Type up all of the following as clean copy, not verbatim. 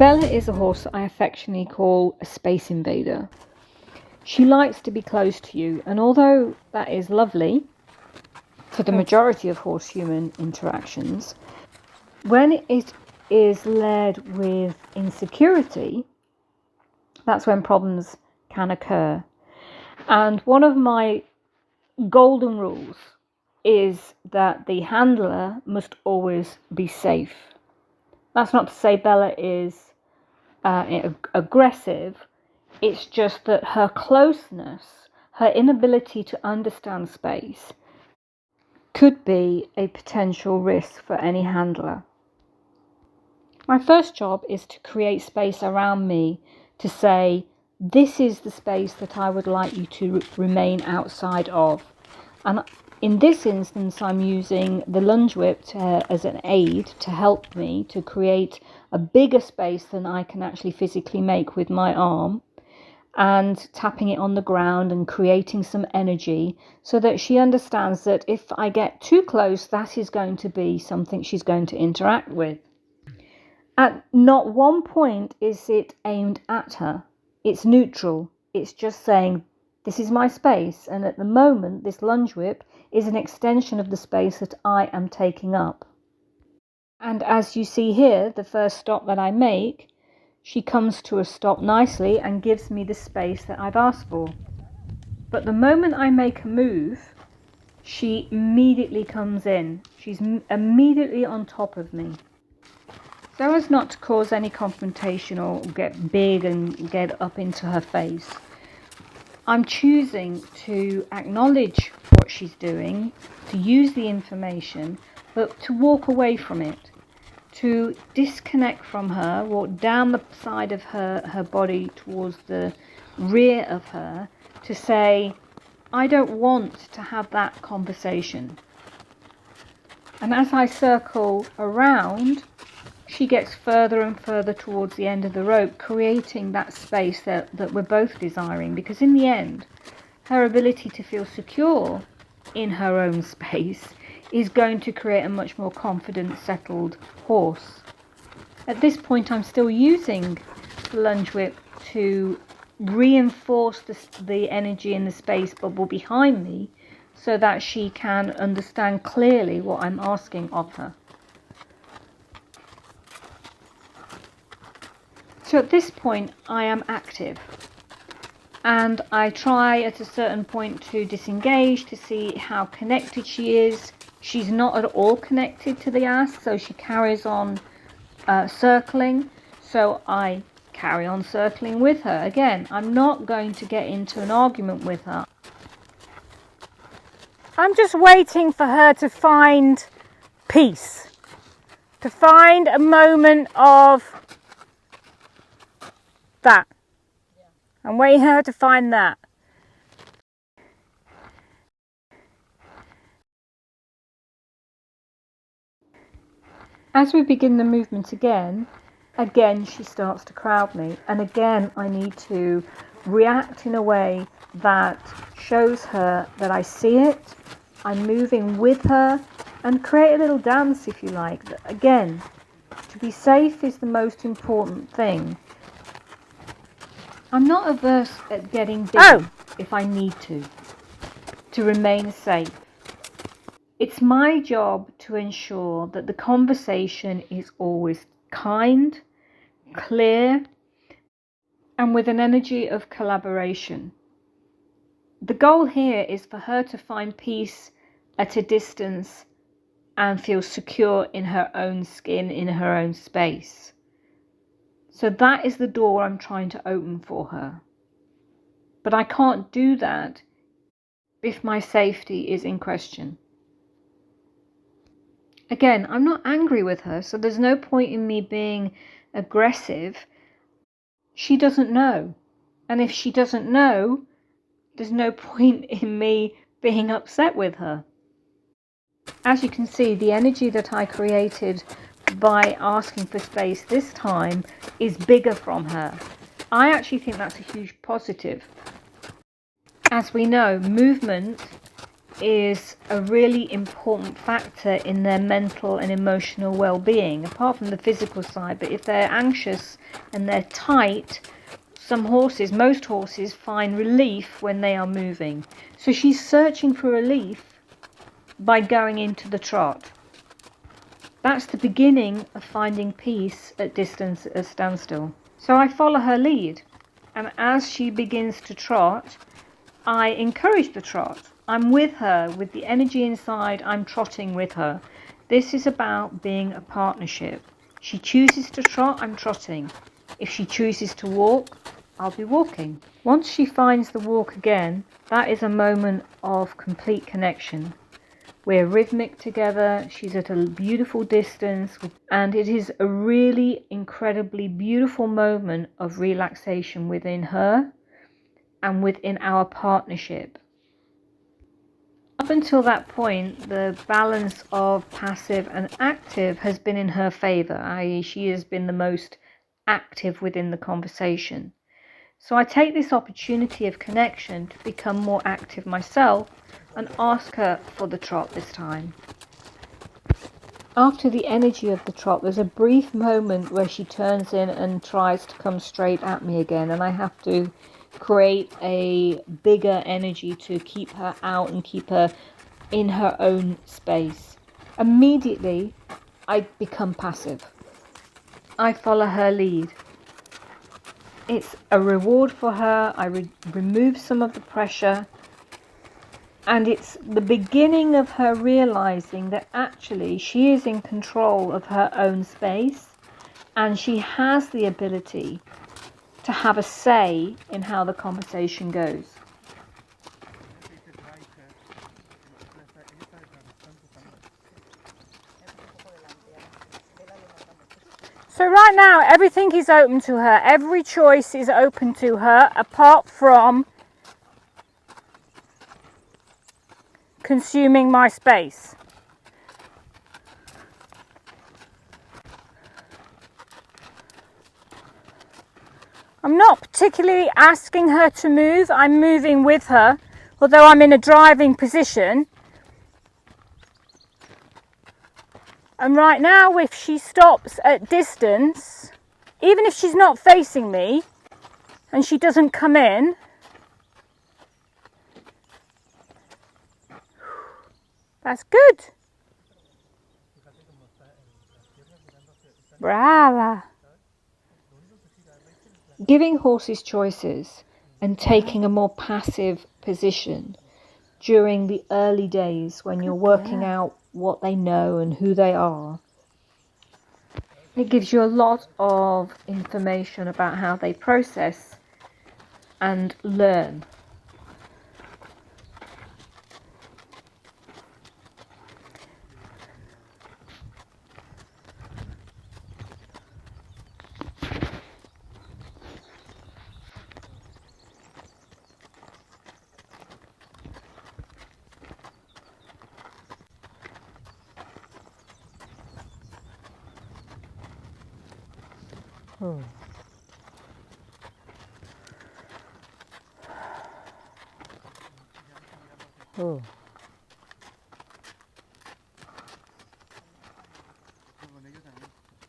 Bella is a horse I affectionately call a space invader. She likes to be close to you, and although that is lovely for the majority of horse-human interactions, when it is led with insecurity, that's when problems can occur. And one of my golden rules is that the handler must always be safe. That's not to say Bella is aggressive. It's just that her closeness, her inability to understand space, could be a potential risk for any handler. My first job is to create space around me to say, this is the space that I would like you to remain outside of. And in this instance, I'm using the lunge whip as an aid to help me to create a bigger space than I can actually physically make with my arm, and tapping it on the ground and creating some energy so that she understands that if I get too close, that is going to be something she's going to interact with. At not one point is it aimed at her. It's neutral. It's just saying, this is my space, and at the moment this lunge whip is an extension of the space that I am taking up. And as you see here, the first stop that I make, she comes to a stop nicely and gives me the space that I've asked for. But the moment I make a move, she immediately comes in. She's immediately on top of me. So as not to cause any confrontation or get big and get up into her face, I'm choosing to acknowledge what she's doing, to use the information, but to walk away from it, to disconnect from her, walk down the side of her body towards the rear of her, to say, I don't want to have that conversation. And as I circle around, she gets further and further towards the end of the rope, creating that space that we're both desiring. Because in the end, her ability to feel secure in her own space is going to create a much more confident, settled horse. At this point, I'm still using the lunge whip to reinforce the energy in the space bubble behind me so that she can understand clearly what I'm asking of her. So at this point, I am active, and I try at a certain point to disengage to see how connected she is. She's not at all connected to the ass, so she carries on circling. So I carry on circling with her. Again, I'm not going to get into an argument with her. I'm just waiting for her to find peace, to find a moment of that. I'm waiting for her to find that. As we begin the movement again she starts to crowd me, and again I need to react in a way that shows her that I see it, I'm moving with her, and create a little dance, if you like. Again, to be safe is the most important thing. I'm not averse at getting big if I need to remain safe. It's my job to ensure that the conversation is always kind, clear, and with an energy of collaboration. The goal here is for her to find peace at a distance and feel secure in her own skin, in her own space. So that is the door I'm trying to open for her. But I can't do that if my safety is in question. Again, I'm not angry with her, so there's no point in me being aggressive. She doesn't know. And if she doesn't know, there's no point in me being upset with her. As you can see, the energy that I created by asking for space this time is bigger from her. I actually think that's a huge positive. As we know, movement is a really important factor in their mental and emotional well-being, apart from the physical side. But if they're anxious and they're tight, most horses find relief when they are moving. So she's searching for relief by going into the trot. That's the beginning of finding peace at distance, at a standstill. So I follow her lead, and as she begins to trot, I encourage the trot. I'm with her, with the energy inside, I'm trotting with her. This is about being a partnership. She chooses to trot, I'm trotting. If she chooses to walk, I'll be walking. Once she finds the walk again, that is a moment of complete connection. We're rhythmic together, she's at a beautiful distance, and it is a really incredibly beautiful moment of relaxation within her and within our partnership. Up until that point, the balance of passive and active has been in her favour, i.e. she has been the most active within the conversation. So I take this opportunity of connection to become more active myself and ask her for the trot this time. After the energy of the trot, there's a brief moment where she turns in and tries to come straight at me again, and I have to create a bigger energy to keep her out and keep her in her own space. Immediately, I become passive. I follow her lead. It's a reward for her. I remove some of the pressure, and it's the beginning of her realizing that actually she is in control of her own space, and she has the ability to have a say in how the conversation goes. So right now everything is open to her. Every choice is open to her apart from consuming my space. I'm not particularly asking her to move, I'm moving with her, although I'm in a driving position. And right now, if she stops at distance, even if she's not facing me and she doesn't come in, that's good. Brava. Giving horses choices and taking a more passive position during the early days when you're working out what they know and who they are, it gives you a lot of information about how they process and learn.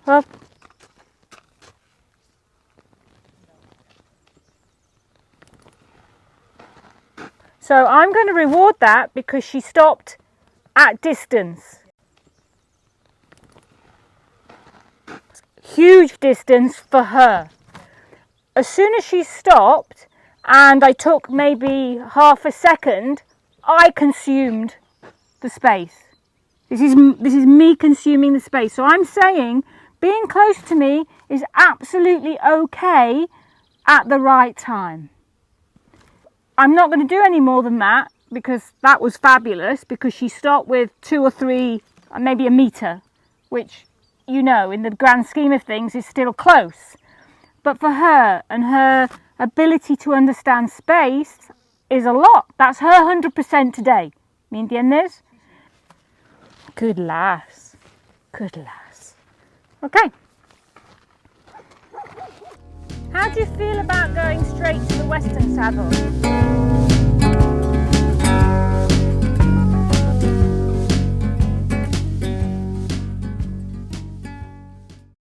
Up. So I'm going to reward that because she stopped at distance. Huge distance for her. As soon as she stopped and I took maybe half a second, I consumed the space. This is me consuming the space. So I'm saying being close to me is absolutely okay at the right time. I'm not going to do any more than that because that was fabulous, because she stopped with 2 or 3, maybe a metre, which, you know, in the grand scheme of things is still close. But for her and her ability to understand space is a lot. That's her 100% today. ¿Me entiendes? Good lass. Good lass. Okay. How do you feel about going straight to the Western saddle?